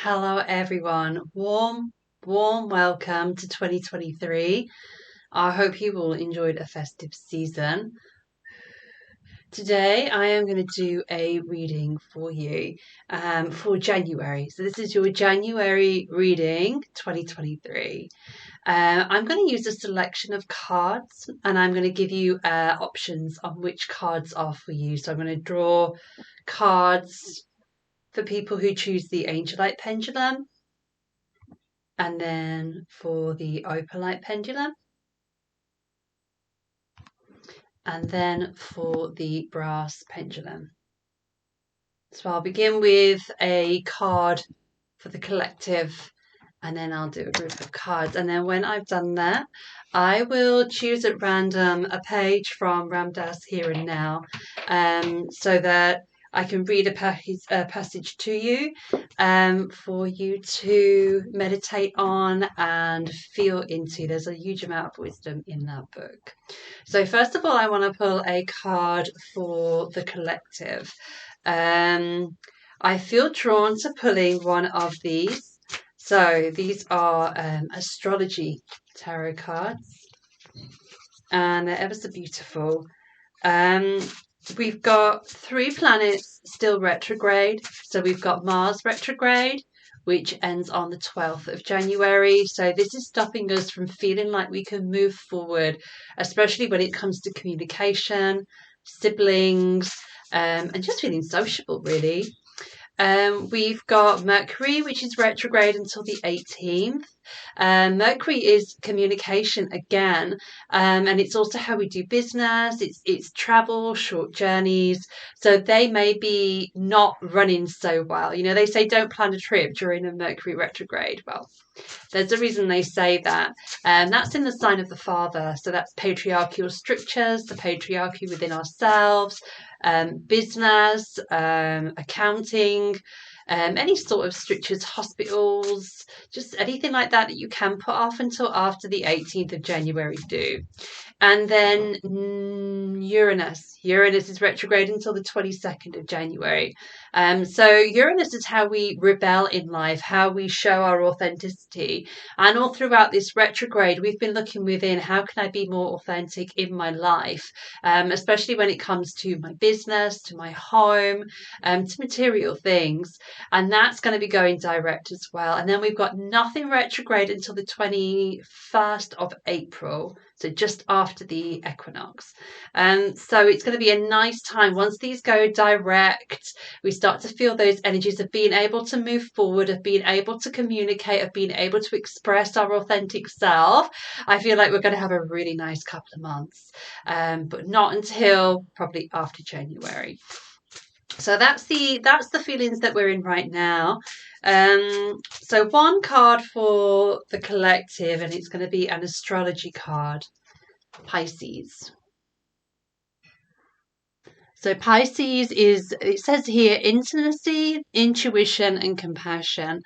Hello, everyone. Warm welcome to 2023. I hope you all enjoyed a festive season. Today, I am going to do a reading for you for January. So, this is your January reading 2023. I'm going to use a selection of cards and I'm going to give you options on which cards are for you. So, I'm going to draw cards for people who choose the Angelite Pendulum, and then for the Opalite Pendulum, and then for the Brass Pendulum. So I'll begin with a card for the collective, and then I'll do a group of cards. And then when I've done that, I will choose at random a page from Ram Dass Here and Now, so that I can read a passage to you for you to meditate on and feel into. There's a huge amount of wisdom in that book. So first of all, I want to pull a card for the collective. I feel drawn to pulling one of these. So these are Astrology tarot cards, and they're ever so beautiful. We've got 3 planets still retrograde. So we've got Mars retrograde, which ends on the 12th of January. So this is stopping us from feeling like we can move forward, especially when it comes to communication, siblings, and just feeling sociable, really. We've got Mercury, which is retrograde until the 18th. Mercury is communication again, and it's also how we do business. It's travel, short journeys. So they may be not running so well. You know, they say don't plan a trip during a Mercury retrograde. Well, there's a reason they say that. And that's in the sign of the father. So that's patriarchal structures, the patriarchy within ourselves, business, accounting, any sort of structures, hospitals, just anything like that you can put off until after the 18th of January do. And then Uranus. Uranus is retrograde until the 22nd of January. So Uranus is how we rebel in life, how we show our authenticity. And all throughout this retrograde, we've been looking within, how can I be more authentic in my life, especially when it comes to my business, to my home, to material things. And that's going to be going direct as well. And then we've got nothing retrograde until the 21st of April. So just after the equinox. So it's going to be a nice time. Once these go direct, we start to feel those energies of being able to move forward, of being able to communicate, of being able to express our authentic self. I feel like we're going to have a really nice couple of months, but not until probably after January. So that's the feelings that we're in right now. So one card for the collective, and it's going to be an astrology card, Pisces. So Pisces is, it says here, intimacy, intuition, and compassion.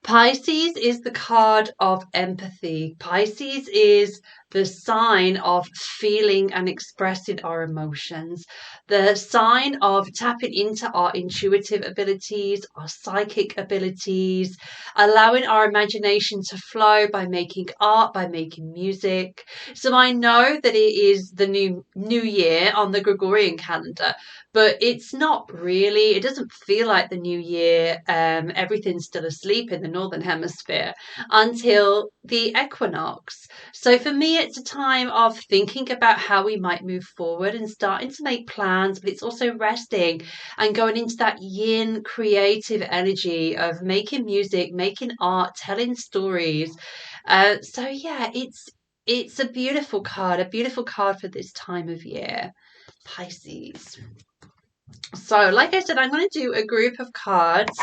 Pisces is the card of empathy. Pisces is the sign of feeling and expressing our emotions, the sign of tapping into our intuitive abilities, our psychic abilities, allowing our imagination to flow by making art, by making music. So I know that it is the new year on the Gregorian calendar, but it's not really. It doesn't feel like the new year. Everything's still asleep in the northern hemisphere until the equinox. So for me, it's a time of thinking about how we might move forward and starting to make plans, but it's also resting and going into that yin creative energy of making music, making art, telling stories. So yeah, it's a beautiful card for this time of year, Pisces. So, like I said, I'm going to do a group of cards.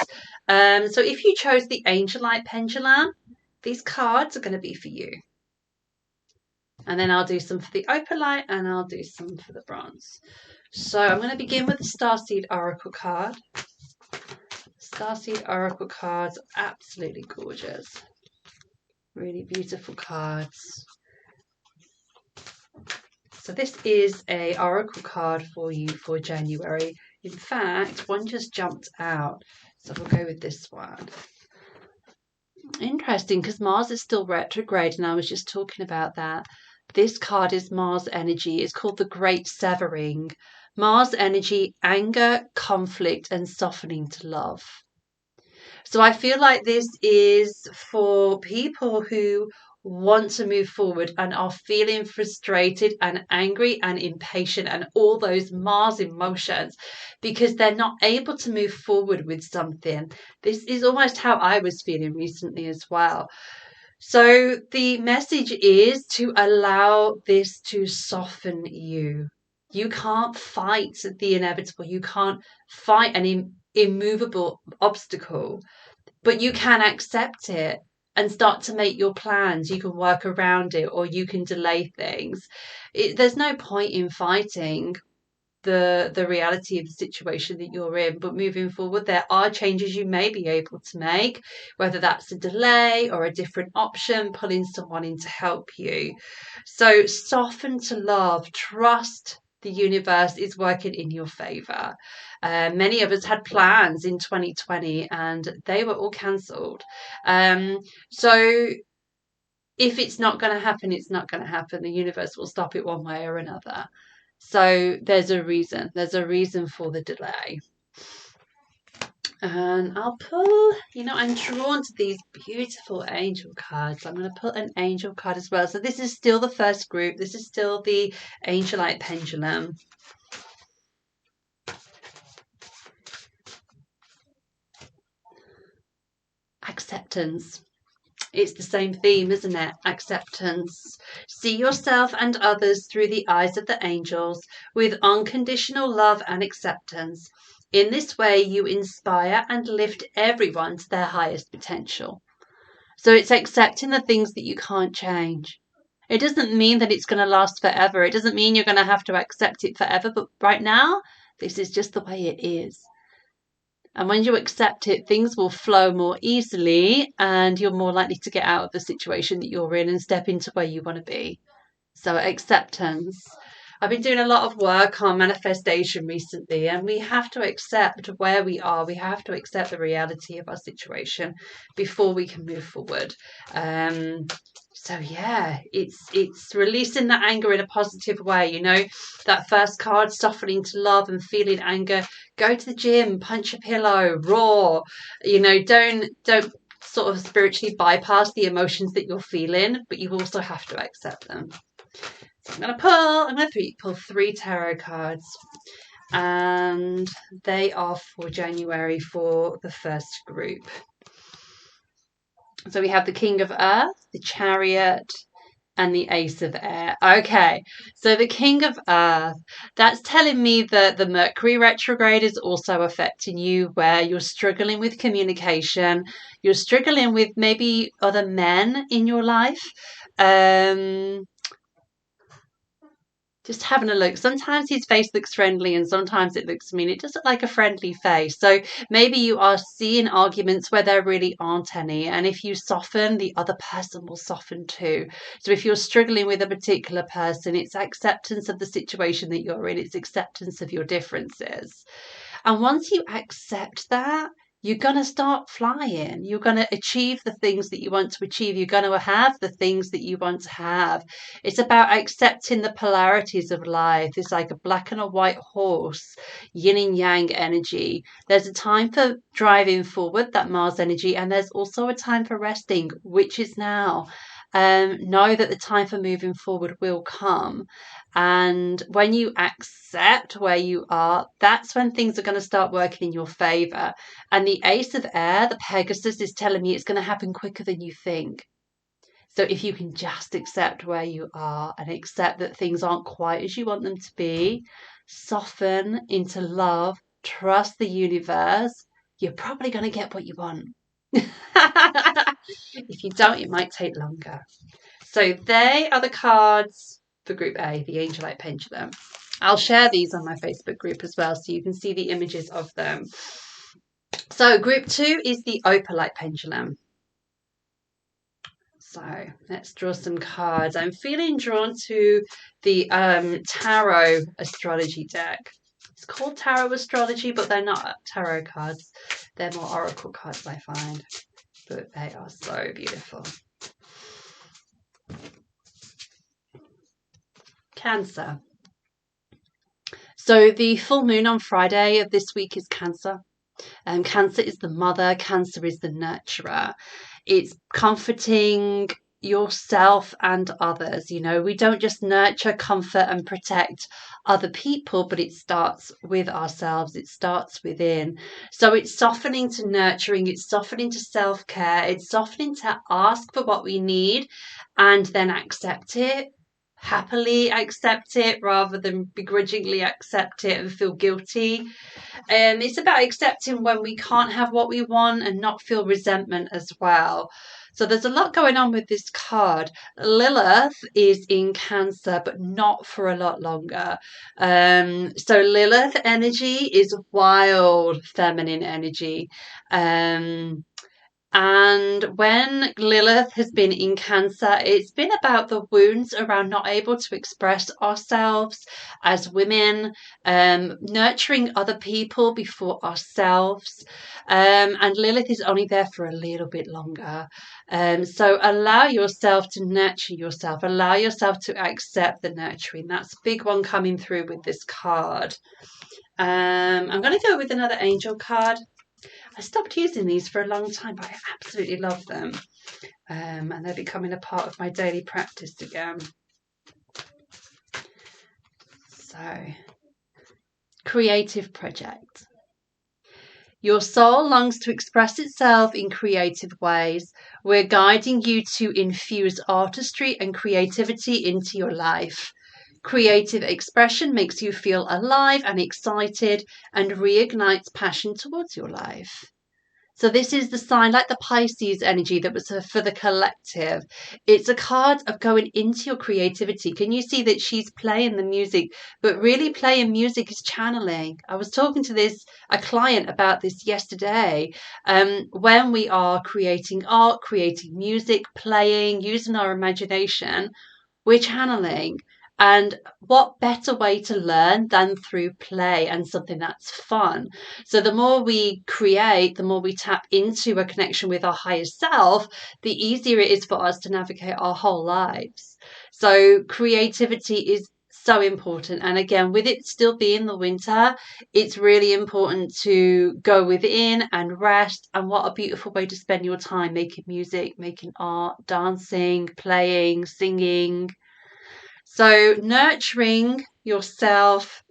So if you chose the Angelite Pendulum, these cards are going to be for you. And then I'll do some for the Opalite and I'll do some for the Bronze. So I'm going to begin with the Starseed Oracle card. Starseed Oracle cards are absolutely gorgeous. Really beautiful cards. So this is a oracle card for you for January. In fact, one just jumped out, so we'll go with this one. Interesting, because Mars is still retrograde, and I was just talking about that. This card is Mars energy. It's called the Great Severing. Mars energy, anger, conflict, and softening to love. So I feel like this is for people who want to move forward and are feeling frustrated and angry and impatient and all those Mars emotions because they're not able to move forward with something. This is almost how I was feeling recently as well. So the message is to allow this to soften you. You can't fight the inevitable. You can't fight an immovable obstacle, but you can accept it and start to make your plans. You can work around it or you can delay things. There's no point in fighting the reality of the situation that you're in, but moving forward there are changes you may be able to make, whether that's a delay or a different option, pulling someone in to help you. So soften to love, trust the universe is working in your favor. Many of us had plans in 2020 and they were all cancelled. So if it's not going to happen, it's not going to happen. The universe will stop it one way or another. So there's a reason. There's a reason for the delay. And I'll pull, I'm drawn to these beautiful angel cards. I'm going to pull an angel card as well. So this is still the first group. This is still the Angelite Pendulum. Acceptance. It's the same theme, isn't it? Acceptance. See yourself and others through the eyes of the angels with unconditional love and acceptance. In this way, you inspire and lift everyone to their highest potential. So it's accepting the things that you can't change. It doesn't mean that it's going to last forever. It doesn't mean you're going to have to accept it forever. But right now, this is just the way it is. And when you accept it, things will flow more easily and you're more likely to get out of the situation that you're in and step into where you want to be. So acceptance. I've been doing a lot of work on manifestation recently, and we have to accept where we are. We have to accept the reality of our situation before we can move forward. So yeah, it's releasing that anger in a positive way. That first card, softening to love and feeling anger. Go to the gym, punch a pillow, roar. Don't sort of spiritually bypass the emotions that you're feeling, but you also have to accept them. So I'm going to pull 3 tarot cards, and they are for January for the first group. So we have the King of Earth, the Chariot, and the Ace of Air. Okay, so the King of Earth, that's telling me that the Mercury retrograde is also affecting you, where you're struggling with communication, you're struggling with maybe other men in your life. Just having a look. Sometimes his face looks friendly and sometimes it looks mean. It doesn't look like a friendly face. So maybe you are seeing arguments where there really aren't any. And if you soften, the other person will soften too. So if you're struggling with a particular person, it's acceptance of the situation that you're in. It's acceptance of your differences. And once you accept that, you're going to start flying. You're going to achieve the things that you want to achieve. You're going to have the things that you want to have. It's about accepting the polarities of life. It's like a black and a white horse, yin and yang energy. There's a time for driving forward, that Mars energy, and there's also a time for resting, which is now. Know that the time for moving forward will come. And when you accept where you are, that's when things are going to start working in your favor. And the Ace of Air, the Pegasus, is telling me it's going to happen quicker than you think. So if you can just accept where you are and accept that things aren't quite as you want them to be, soften into love, trust the universe, you're probably going to get what you want. If you don't, it might take longer. So they are the cards for Group A, the Angelite Pendulum. I'll share these on my Facebook group as well so you can see the images of them. So Group 2 is the Opalite Pendulum. So let's draw some cards. I'm feeling drawn to the Tarot Astrology deck. It's called Tarot Astrology, but they're not tarot cards. They're more oracle cards, I find. but they are so beautiful. Cancer. So the full moon on Friday of this week is Cancer. Cancer is the mother, Cancer is the nurturer. It's comforting yourself and others. You know, we don't just nurture, comfort, and protect other people, but it starts with ourselves, it starts within. So it's softening to nurturing, it's softening to self-care, it's softening to ask for what we need and then accept it. Happily accept it rather than begrudgingly accept it and feel guilty. It's about accepting when we can't have what we want and not feel resentment as well. So there's a lot going on with this card. Lilith is in Cancer, but not for a lot longer. So Lilith energy is wild feminine energy. And when Lilith has been in Cancer, it's been about the wounds around not able to express ourselves as women, nurturing other people before ourselves. And Lilith is only there for a little bit longer. So allow yourself to nurture yourself. Allow yourself to accept the nurturing. That's a big one coming through with this card. I'm going to go with another angel card. I stopped using these for a long time, but I absolutely love them. And they're becoming a part of my daily practice again. So, creative project. Your soul longs to express itself in creative ways. We're guiding you to infuse artistry and creativity into your life. Creative expression makes you feel alive and excited and reignites passion towards your life. So this is the sign, like the Pisces energy that was for the collective. It's a card of going into your creativity. Can you see that she's playing the music, but really playing music is channeling? I was talking to a client about this yesterday. When we are creating art, creating music, playing, using our imagination, we're channeling. And what better way to learn than through play and something that's fun? So the more we create, the more we tap into a connection with our higher self, the easier it is for us to navigate our whole lives. So creativity is so important. And again, with it still being the winter, it's really important to go within and rest. And what a beautiful way to spend your time making music, making art, dancing, playing, singing. So nurturing yourself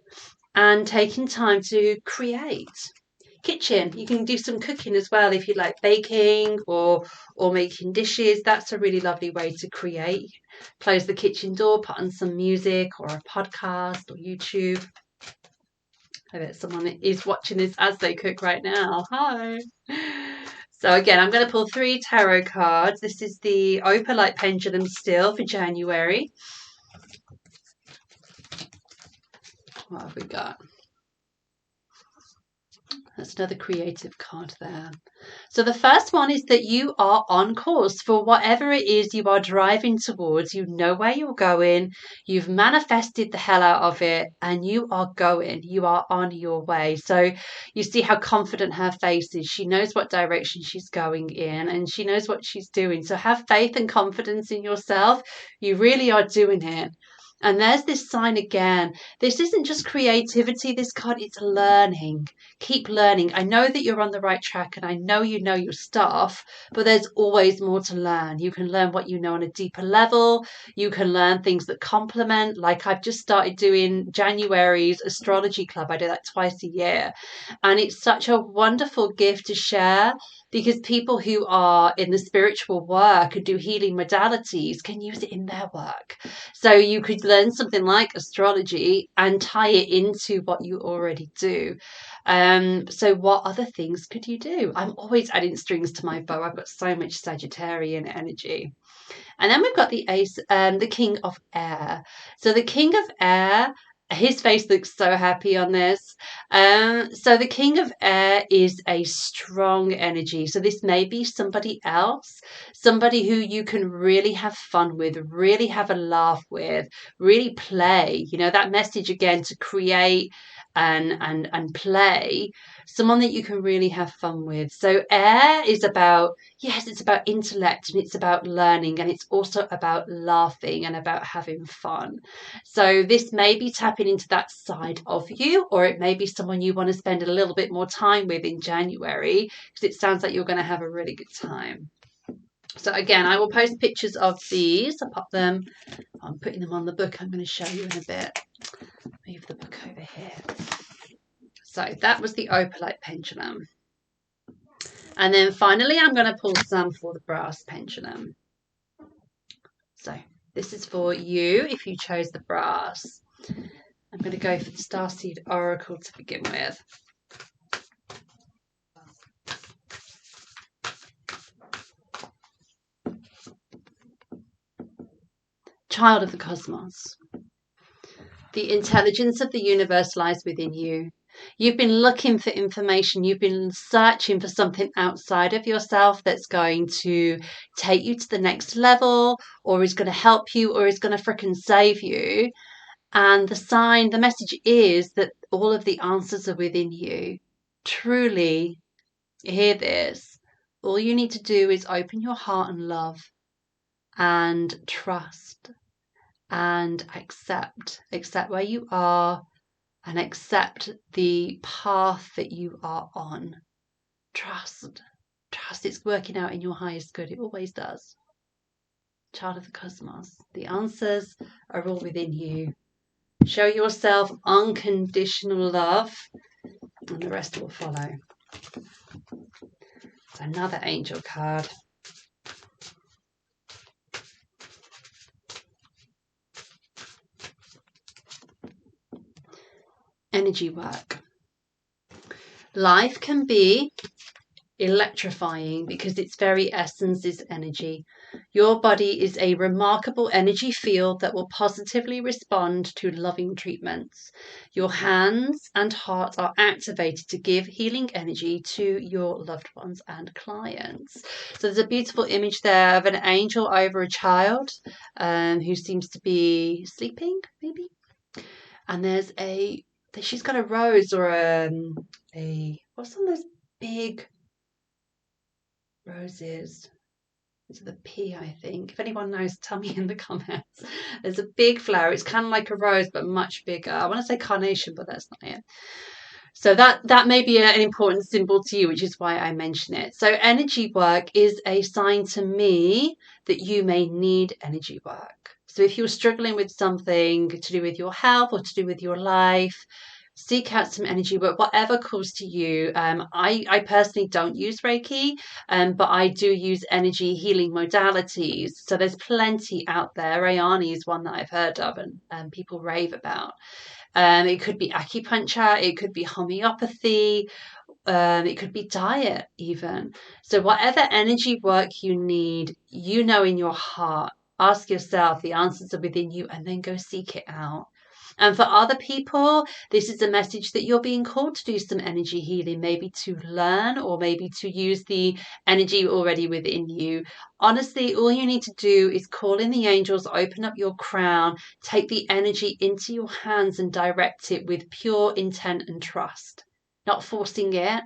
and taking time to create. Kitchen, you can do some cooking as well if you like baking or making dishes. That's a really lovely way to create. Close the kitchen door, put on some music or a podcast or YouTube. I bet someone is watching this as they cook right now. Hi. So again, I'm going to pull 3 tarot cards. This is the Opalite Pendulum still for January. What have we got? That's another creative card there. So the first one is that you are on course for whatever it is you are driving towards. You know where you're going. You've manifested the hell out of it and you are going. You are on your way. So you see how confident her face is. She knows what direction she's going in and she knows what she's doing. So have faith and confidence in yourself. You really are doing it. And there's this sign again. This isn't just creativity, this card, it's learning. Keep learning. I know that you're on the right track and I know you know your stuff, but there's always more to learn. You can learn what you know on a deeper level. You can learn things that complement. Like I've just started doing January's Astrology Club. I do that twice a year. And it's such a wonderful gift to share because people who are in the spiritual work and do healing modalities can use it in their work. So you could learn something like astrology and tie it into what you already do. So what other things could you do? I'm always adding strings to my bow. I've got so much Sagittarian energy. And then we've got the ace, the King of Air. So the King of Air, his face looks so happy on this. So the King of Air is a strong energy. So this may be somebody else, somebody who you can really have fun with, really have a laugh with, really play. You know, that message again to create and play, someone that you can really have fun with. So air is about, yes, it's about intellect and it's about learning, and it's also about laughing and about having fun. So this may be tapping into that side of you, or it may be someone you want to spend a little bit more time with in January, because it sounds like you're going to have a really good time. So again, I will post pictures of these. I'll pop them, I'm putting them on the book I'm going to show you in a bit. Move the book over here. So that was the Opalite Pendulum. And then finally, I'm going to pull some for the Brass Pendulum. So this is for you if you chose the brass. I'm going to go for the Starseed Oracle to begin with. Child of the cosmos. The intelligence of the universe lies within you. You've been looking for information. You've been searching for something outside of yourself that's going to take you to the next level, or is going to help you, or is going to frickin' save you. And the message is that all of the answers are within you. Truly, hear this. All you need to do is open your heart and love and trust and accept where you are and accept the path that you are on. Trust it's working out in your highest good. It always does. Child of the cosmos, the answers are all within you. Show yourself unconditional love, and the rest will follow. Another angel card. Energy work. Life can be electrifying because its very essence is energy. Your body is a remarkable energy field that will positively respond to loving treatments. Your hands and heart are activated to give healing energy to your loved ones and clients. So there's a beautiful image there of an angel over a child who seems to be sleeping, maybe. And she's got a rose or what's on those big roses? It's the P, I think. If anyone knows, tell me in the comments. There's a big flower. It's kind of like a rose, but much bigger. I want to say carnation, but that's not it. So that may be an important symbol to you, which is why I mention it. So energy work is a sign to me that you may need energy work. So if you're struggling with something to do with your health or to do with your life, seek out some energy work, whatever calls to you. I personally don't use Reiki, but I do use energy healing modalities. So there's plenty out there. Rayani is one that I've heard of and people rave about. It could be acupuncture, it could be homeopathy, it could be diet even. So whatever energy work you need, you know in your heart, ask yourself, the answers are within you, and then go seek it out. And for other people, this is a message that you're being called to do some energy healing, maybe to learn or maybe to use the energy already within you. Honestly, all you need to do is call in the angels, open up your crown, take the energy into your hands and direct it with pure intent and trust. Not forcing it,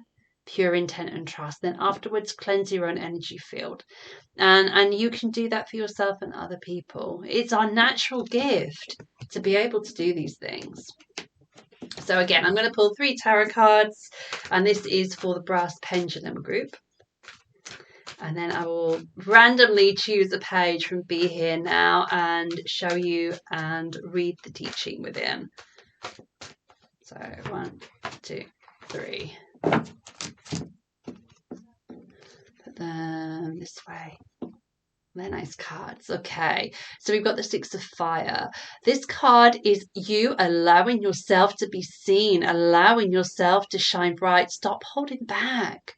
pure intent and trust. Then afterwards, cleanse your own energy field. And you can do that for yourself and other people. It's our natural gift to be able to do these things. So again, I'm going to pull 3 tarot cards, and this is for the Brass Pendulum group. And then I will randomly choose a page from Be Here Now and show you and read the teaching within. So 1, 2, 3. Put them this way. They're nice cards. Okay, so we've got the 6 of Fire. This card is you allowing yourself to be seen, allowing yourself to shine bright. Stop holding back.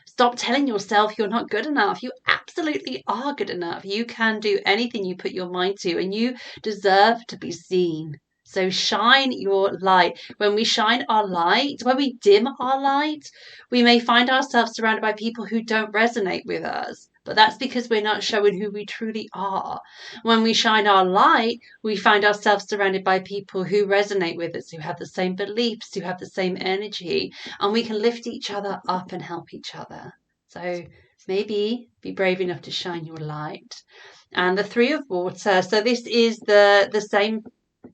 Stop telling yourself you're not good enough. You absolutely are good enough. You can do anything you put your mind to, and you deserve to be seen. So shine your light. When we shine our light, when we dim our light, we may find ourselves surrounded by people who don't resonate with us. But that's because we're not showing who we truly are. When we shine our light, we find ourselves surrounded by people who resonate with us, who have the same beliefs, who have the same energy, and we can lift each other up and help each other. So maybe be brave enough to shine your light. And the Three of Water. So this is the same.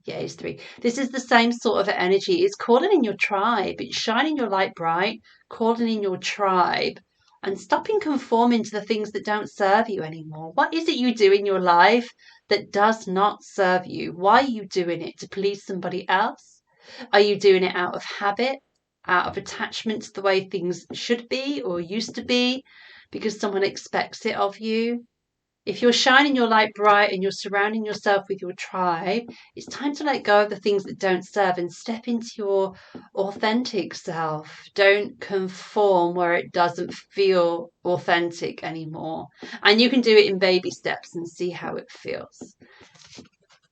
Yeah, it's three. This is the same sort of energy. It's calling in your tribe. It's shining your light bright, calling in your tribe, and stopping conforming to the things that don't serve you anymore. What is it you do in your life that does not serve you? Why are you doing it? To please somebody else? Are you doing it out of habit, out of attachment to the way things should be or used to be, because someone expects it of you? If you're shining your light bright and you're surrounding yourself with your tribe, it's time to let go of the things that don't serve and step into your authentic self. Don't conform where it doesn't feel authentic anymore. And you can do it in baby steps and see how it feels.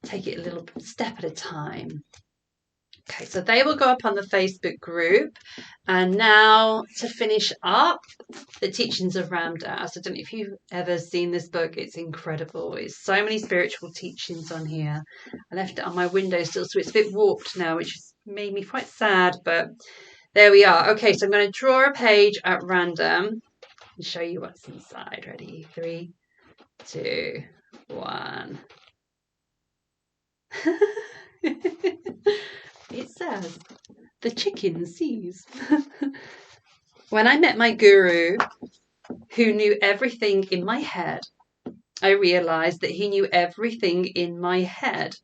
Take it a little step at a time. Okay, so they will go up on the Facebook group. And now to finish up, the teachings of Ram Dass. I don't know if you've ever seen this book. It's incredible. It's so many spiritual teachings on here. I left it on my windowsill, so it's a bit warped now, which has made me quite sad, but there we are. Okay, so I'm going to draw a page at random and show you what's inside. Ready? 3, 2, 1. It says, "The chicken sees." When I met my guru, who knew everything in my head, I realized that he knew everything in my head.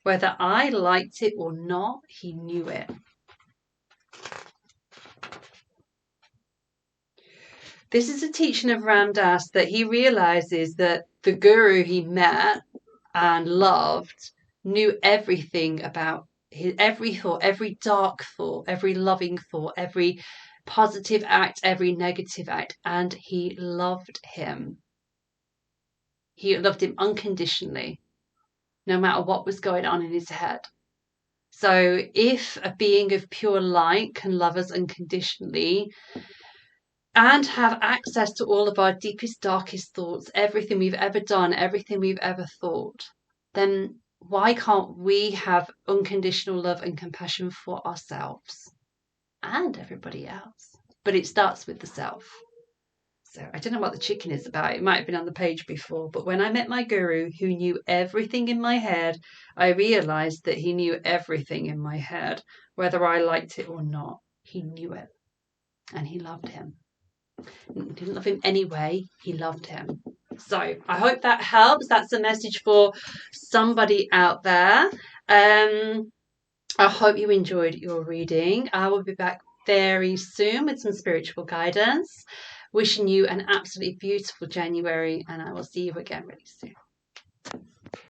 Whether I liked it or not, he knew it. This is a teaching of Ram Dass, that he realizes that the guru he met and loved knew everything about his every thought, every dark thought, every loving thought, every positive act, every negative act, and he loved him. He loved him unconditionally, no matter what was going on in his head. So if a being of pure light can love us unconditionally and have access to all of our deepest, darkest thoughts, everything we've ever done, everything we've ever thought, then why can't we have unconditional love and compassion for ourselves and everybody else? But it starts with the self. So I don't know what the chicken is about. It might have been on the page before. But when I met my guru, who knew everything in my head, I realized that he knew everything in my head, whether I liked it or not. He knew it. And he loved him. He didn't love him anyway. He loved him. So I hope that helps. That's a message for somebody out there. I hope you enjoyed your reading. I will be back very soon with some spiritual guidance. Wishing you an absolutely beautiful January, and I will see you again really soon.